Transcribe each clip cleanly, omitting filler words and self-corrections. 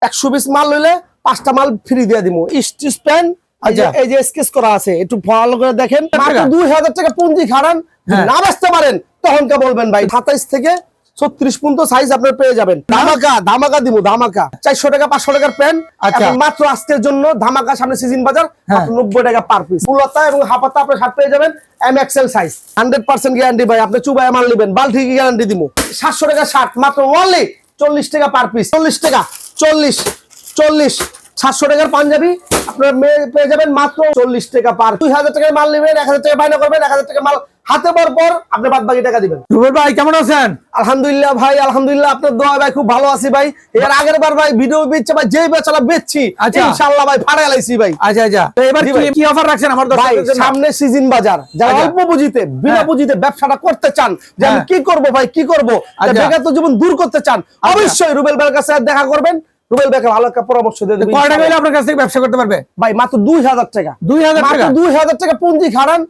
120 মাল লইলে 5টা মাল ফ্রি দিয়ে দিব। স্টিচ প্যান এই যে স্কেচ করা আছে, একটু ভালো করে দেখেন। মাত্র 2000 টাকা পুঁজি খাড়ান, না বেচতে পারেন তখন কে বলবেন ভাই। 27 থেকে 36 পর্যন্ত সাইজ আপনারা পেয়ে যাবেন। ধামাকা দিব, ধামাকা। 400 টাকা 500 টাকার প্যান মাত্র আজকের জন্য ধামাকা। সামনে সিজন বাজার 90 টাকা পার পিস। ফুলতা এবং হাফাতা আপনার শার্ট পেয়ে যাবেন এম এক্সেল সাইজ। 100% গ্যারান্টি ভাই। আপনি চুবায় মাল নেবেন, বালতি কি গ্যারান্টি দিব। 700 টাকা শার্ট মাত্র অনলি 40 টাকা পার পিস। 40 টাকা 40 700 টাকার পাঞ্জাবি আপনার পেয়ে যাবেন মাত্র 40 টাকা পার। 2000 টাকার মাল নেবেন, 1000 টাকা বায়না করবেন, 1000 টাকা মাল হাতে পাওয়ার পর আপনি বাদ বাকি টাকা দিবেন। রুবেল ভাই কেমন আছেন? আলহামদুলিল্লাহ ভাই, আলহামদুলিল্লাহ আপনার দোয়া ভাই খুব ভালো আছি ভাই। এর আগের বার ভাই ভিডিও বেচছে ভাই, যেই বেচালা বেচছি ইনশাআল্লাহ ভাই ফাড়াই লাইছি ভাই। আচ্ছা তো এবার কি অফার রাখছেন আমার দর্শকদের জন্য? সামনে সিজন বাজার, যারা অল্প পুঁজিতে বিনা পুঁজিতে ব্যবসাটা করতে চান, যে আমি কি করব ভাই কি করব, বেকার তো জীবন দূর করতে চান, অবশ্যই রুবেল ভাইয়ের কাছে দেখা করবেন। রুবেল ভাইকে ভালো একটা পরামর্শ দিয়ে দেবেন। কয় টাকা হলে আপনার কাছ থেকে ব্যবসা করতে পারবে ভাই? মাত্র 2000 টাকা। 2000 টাকা পুঁজি খাড়ান,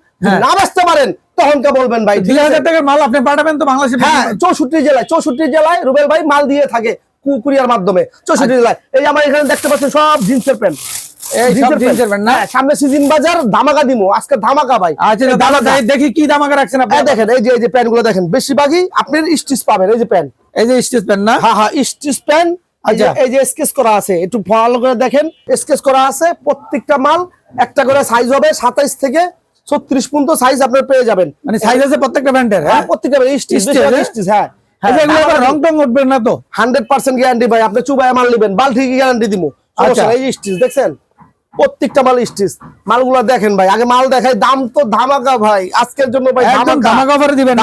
না বেচতে পারেন তখন কে বলবেন ভাই। 2000 টাকার মাল আপনি পাঠাবেন তো বাংলাদেশে? হ্যাঁ, 64 জেলায় রুবেল ভাই মাল দিয়ে থাকে কুরিয়ার মাধ্যমে। 64 জেলায়। এই আমার এখানে দেখতে পাচ্ছেন সব জিন্সের প্যান্ট। সামনে সিজন বাজার ধামাকা দিব, আজকে ধামাকা ভাই। আচ্ছা দেখি কি ধামাকা রাখছেন আপনি। দেখেন এই যে প্যান্ট গুলো দেখেন, বেশিরভাগই আপনার স্টিচ পাবেন। এই যে প্যান্ট, এই যে স্টিচ প্যান্ট না? হ্যাঁ স্টিচ প্যান্ট। এই যে স্কেচ করা আছে, একটু ভালো করে দেখেন। স্কেচ করা আছে, প্রত্যেকটা মাল একটা করে সাইজ হবে। 27 থেকে 36 পর্যন্ত সাইজ আপনারা পেয়ে যাবেন। মানে সাইজ আছে প্রত্যেকটা প্যান্টের? হ্যাঁ প্রত্যেকটা স্টিচ। হ্যাঁ রং টং উঠবে না তো? 100% গ্যারান্টি ভাই। আপনি চুবায় মাল নেবেন, বালতি কি গ্যারান্টি দিব। এই স্টিচ দেখছেন, প্রত্যেকটা মাল স্টিচ। মালগুলো দেখেন ভাই, আগে মাল দেখাই। দাম তো ধামাকা ভাই আজকের জন্য ভাই। ধামাকা অফারে দিবেন?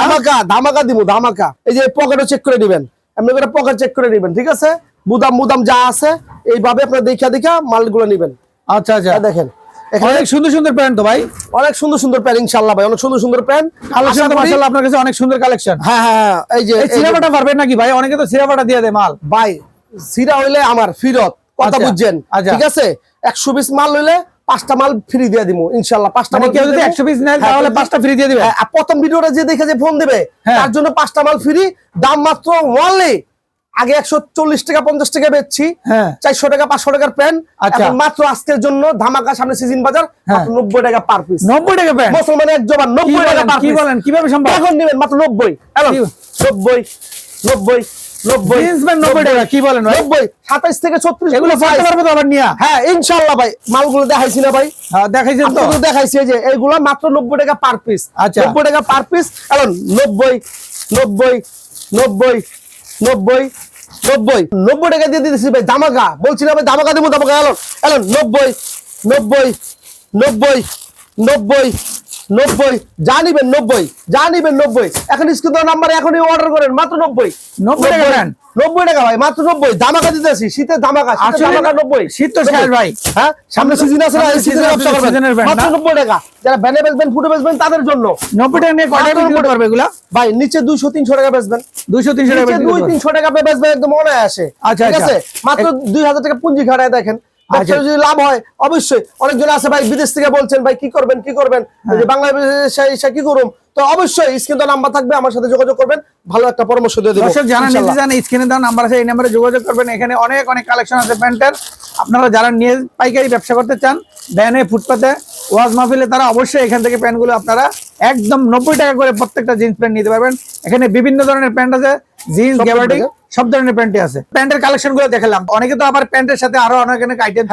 ধামাকা দিব, ধামাকা। এই যে পকেটও চেক করে দিবেন, এমনি করে পকেট চেক করে নেবেন, ঠিক আছে? বুদাম যা আছে এইভাবে আপনার দেখা মালগুলো নেবেন। আচ্ছা দেখেন অনেক সুন্দর প্যান্ট তো ভাই, অনেক সুন্দর প্যান্ট ইনশাআল্লাহ ভাই, অনেক সুন্দর প্যান্ট কালেকশন তো মাশাআল্লাহ আপনার কাছে অনেক সুন্দর কালেকশন। হ্যাঁ এই যে সিরাপাটা পারবেন নাকি ভাই? অনেকে তো সিরাপাটা দিয়ে দেয় মাল ভাই। সিরা হইলে আমার ফিরত, কথা বুঝছেন? ঠিক আছে, 120 মাল হইলে 5টা মাল ফ্রি দিয়ে দিব ইনশাআল্লাহ। 5টা মাল, কেউ যদি 120 নেয় তাহলে 5টা ফ্রি দিয়ে দিবে। প্রথম ভিডিওটা যে দেখে যে ফোন দিবে তার জন্য 5টা মাল ফ্রি। দাম মাত্র অনলি, আগে 140 টাকা 50 টাকা বেচছি, 400 টাকা 500 টাকার প্যান্ট। এখন মাত্র আজকের জন্য ধামাকা, সামনে সিজন বাজার 90 টাকা পার পিস। 90 টাকা প্যান্ট? মুসলমান এক জবান 90 টাকা পার পিস। কি বলেন, কিভাবে সম্ভব? এখন নেবেন মাত্র 90। 90 টাকা? কি বলেন ভাই? 90 27 থেকে 36 এগুলো পাইতে পারবো তো আবার নিয়া? হ্যাঁ ইনশাআল্লাহ ভাই। মালগুলো দেখাইছি না ভাই? দেখাইছেন তো? দেখাইছি। এই যে এইগুলো মাত্র 90 টাকা পার পিস। 90 টাকা পার পিস। এখন 90 টাকা দিয়ে দিতেছি ভাই ধামাকা। বলছি না ভাই ধামাকা দিব, ধামাকা। এলন 90 যা নিবেন 90। এখন স্ক্রিন নাম্বার এখনই অর্ডার করেন মাত্র 90 টাকা ভাই, মাত্র 90। ধামাকা দিতেছি, শীতের ধামাকা। 90 শীত তো শেষ ভাই। হ্যাঁ সামনে সিজন আছে না, সিজনের ব্যবসা করবেন মাত্র 90 টাকা। যারা ভ্যানে বেচবেন, ফুটে বেচবেন তাদের জন্য 90 টাকা নিয়ে কয়টা বিক্রি করতে পারবে এগুলা ভাই? নিচে 200-300 টাকা বেচবেন। 200-300 টাকা 200-300 টাকা বেচবেন, একদম মনে আসে। ঠিক আছে, মাত্র 2000 টাকা পুঁজি খাড়ায় দেখেন। যদি লাভ হয় অবশ্যই। অনেকজন আছে ভাই বিদেশ থেকে বলছেন ভাই কি করবেন বাংলাদেশে এসে কি করুন, তো অবশ্যই স্ক্রিনে নাম্বার থাকবে, আমার সাথে যোগাযোগ করবেন, ভালো একটা পরামর্শ দিয়ে দেব। দর্শক যারা নিতে চান স্ক্রিনে দেওয়া নাম্বার আছে, এই নম্বরে যোগাযোগ করবেন। এখানে অনেক কালেকশন আছে প্যান্টের। আপনারা যারা নিয়ে পাইকারি ব্যবসা করতে চান, ভ্যানে ফুটপাতে ওয়াজ মাহফিলে, তারা অবশ্যই এখান থেকে প্যান্টগুলো আপনারা একদম 90 টাকা করে প্রত্যেকটা জিন্স প্যান্ট নিতে পারবেন। এখানে বিভিন্ন ধরনের প্যান্ট আছে, জিন্স, গ্যাবার্ডিং, সব ধরনের প্যান্টই আছে। প্যান্টের কালেকশন গুলো দেখালাম। অনেকে তো আবার প্যান্টের সাথে আরো অনেক আইটেম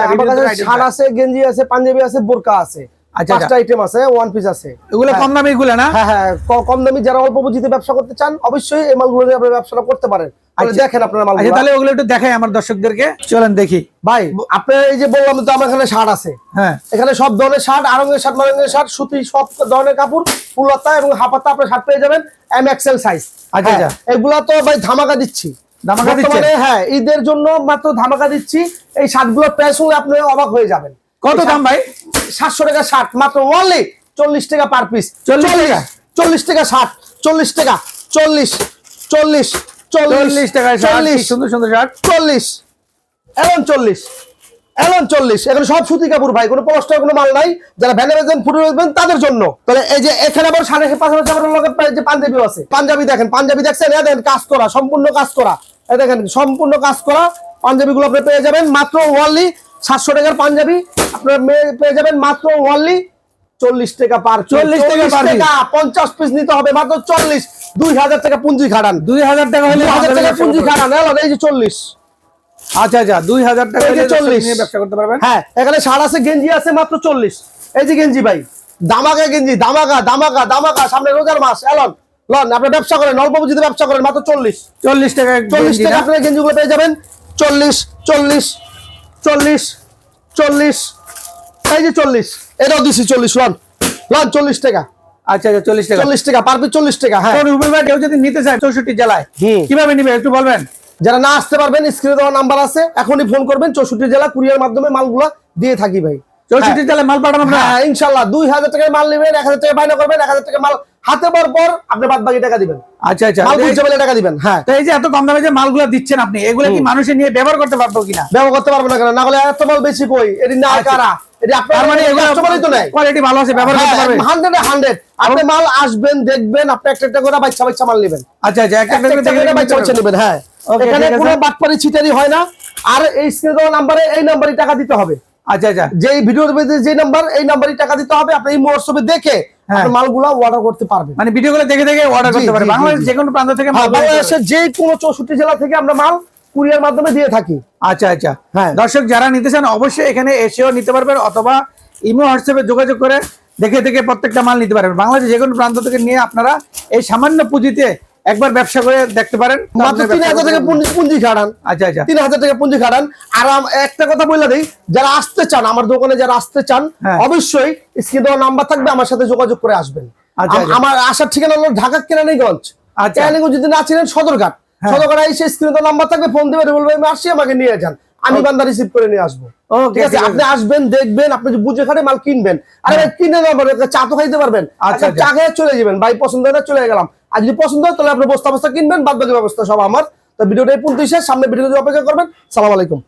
আছে, গেঞ্জি আছে, পাঞ্জাবি আছে, বোরকা আছে। 5টা আইটেম আছে, ওয়ান পিস আছে। এগুলো কম দামি গুলো না? হ্যাঁ কম দামি। যারা অল্প পুঁজিতে ব্যবসা করতে চান অবশ্যই এই মালগুলো দিয়ে আপনারা ব্যবসাটা করতে পারেন। দেখেন আপনারা মাল, তাহলে ওগুলো একটু দেখাই আমার দর্শকদেরকে, চলেন দেখি ভাই। আপনার এই যে বললাম তো আমার এখানে শার্ট আছে, এখানে সব ধরনের শার্ট, আরঙের শার্ট, মারঙ্গের শার্ট, সুতি, সব ধরনের কাপড়, ফুলতা এবং হাফাতা আপনার শার্ট পেয়ে যাবেন এম এক্সেল সাইজ। আচ্ছা এগুলা তো ভাই ধামাকা দিচ্ছি। হ্যাঁ ঈদের জন্য মাত্র ধামাকা দিচ্ছি। এই শার্টগুলোর প্রাইস হলে আপনি অবাক হয়ে যাবেন। কত দাম ভাই? 700 টাকা শার্ট, মাত্র অনলি 40 টাকা পার পিস। 40 টাকা শার্ট, 40 টাকা, 40 টাকা সুন্দর শার্ট, 40 এখানে সব সুতি কাপড় ভাই, কোনো পলিস্টার কোনো মাল নাই। যারা ভ্যানে বেচবেন, ফুটে বেচবেন তাদের জন্য। তাহলে এই যে এখানে আবার 5,500 পাঞ্জাবি আছে। পাঞ্জাবি দেখেন, পাঞ্জাবি দেখছেন? দেখেন কাজ করা, সম্পূর্ণ কাজ করা। দেখেন সম্পূর্ণ কাজ করা, পাঞ্জাবিগুলো আপনি পেয়ে যাবেন মাত্র ওনলি 700 টাকার পাঞ্জাবি আপনারা পেয়ে যাবেন মাত্র ওনলি 40 টাকা পার 40 টাকা পার 50 পিস নিতে হবে মাত্র 40 2000 টাকা পুঁজি খাড়ান 2000 টাকা হলে 2000 টাকা পুঁজি খাড়ান এই যে 40 আচ্ছা 2000 টাকা এই যে 40 নিয়ে ব্যবসা করতে পারবেন। হ্যাঁ এখানে শার্ট আছে গেঞ্জি আছে মাত্র 40 এই যে গেঞ্জি ভাই দামাকা গেঞ্জি দামাকা সামনে রোজার মাস এলন লন আপনি ব্যবসা করেন অল্প পুঁজিতে ব্যবসা করেন মাত্র 40 টাকা 40 টাকা আপনি গেঞ্জিগুলো পেয়ে যাবেন 40 এই যে 40 এটাও দিছি 40 লন 40 টাকা আচ্ছা 40 টাকা 40 টাকা পার পিস 40 টাকা হ্যাঁ রুবেল ভাই কেউ যদি নিতে চায় 64 জেলায় কিভাবে নিবে একটু বলবেন? যারা না আসতে পারবেন স্ক্রিনে দেওয়া নাম্বার আছে এখনই ফোন করবেন 64 জেলা কুরিয়ার মাধ্যমে মালগুলা দিয়ে থাকি ভাই 64 জেলায় মাল পাঠানো আপনারা? হ্যাঁ ইনশাআল্লাহ 2000 টাকার মাল নেবেন 1000 টাকা বাইনা করবেন 1000 টাকা মাল হাতে পাওয়ার পর আপনি বাদ বাকি টাকা দিবেন আচ্ছা মাল বুঝতে পারলে টাকা দিবেন হ্যাঁ তো এই যে এত কম দামে যে মালগুলো দিচ্ছেন আপনি এগুলো কি মানুষে নিয়ে ব্যবহার করতে পারবো কিনা? ব্যবহার করতে পারবো না কেন না হলে এত মাল বেশি কই এটি না কারা এটি আপনার মানে কাস্টমারই তো নাই কোয়ালিটি ভালো আছে ব্যবহার করতে পারবে 100 আপনি মাল আসবেন দেখবেন আপনি একটা করে বাচ্চা মাল নেবেন আচ্ছা একটা বাচ্চা নেবেন হ্যাঁ এখানে কোনো বাটপারি ছিটারি হয় না আর এই স্ক্রিনে দেওয়া নম্বরে এই নম্বরই টাকা দিতে হবে আচ্ছা যে ভিডিওর মধ্যে যে নাম্বার এই নাম্বারই টাকা দিতে হবে আপনি এই হোয়াটসঅ্যাপে দেখে আপনি মালগুলো অর্ডার করতে পারবেন মানে ভিডিওগুলো দেখে অর্ডার করতে পারবেন বাংলাদেশ যে কোনো প্রান্ত থেকে বাংলাদেশের যে কোনো 64 জেলা থেকে আমরা মাল কুরিয়ার মাধ্যমে দিয়ে থাকি আচ্ছা হ্যাঁ দর্শক যারা নিতে চান অবশ্যই এখানে এসেও নিতে পারবেন অথবা ইমো হোয়াটসঅ্যাপে যোগাযোগ করে দেখে প্রত্যেকটা মাল নিতে পারবেন বাংলাদেশ যে কোনো প্রান্ত থেকে নিয়ে আপনারা এই সামান্য পুঁজিতে একবার ব্যবসা করে দেখতে পারেন মাত্র 3000 টাকা পুঁজি খাড়ান আচ্ছা 3000 টাকা পুঁজি খাড়ান আর একটা কথা বলে দেই যারা আসতে চান আমার দোকানে যারা আসতে চান অবশ্যই স্ক্রিনে দেওয়া নাম্বার থাকবে আমার সাথে যোগাযোগ করে আসবেন আমার আসার ঠিকানা হলো ঢাকা কেরানীগঞ্জ কেরানীগঞ্জ যদি না চিনেন সদরঘাট এসে স্ক্রিনে দেওয়া নাম্বার থাকবে ফোন দিবেন বলবেন আমি আসি আমাকে নিয়ে যান আমি বান্দা রিসিভ করে নিয়ে আসবো ঠিক আছে আপনি আসবেন দেখবেন আপনি বুঝে খাটে মাল কিনবেন আরে কিনে নেবেন চা তো খাইতে পারবেন আচ্ছা চা খেয়ে চলে যাবেন ভাই পছন্দ হয় না চলে গেলাম আর যদি পছন্দ হয় তাহলে আপনি বস্তা কিনবেন বাদ বাকি ব্যবস্থা সব আমার তো ভিডিওটা এই পর্যন্তই শেষ সামনে ভিডিও অপেক্ষা করবেন সালাম আলাইকুম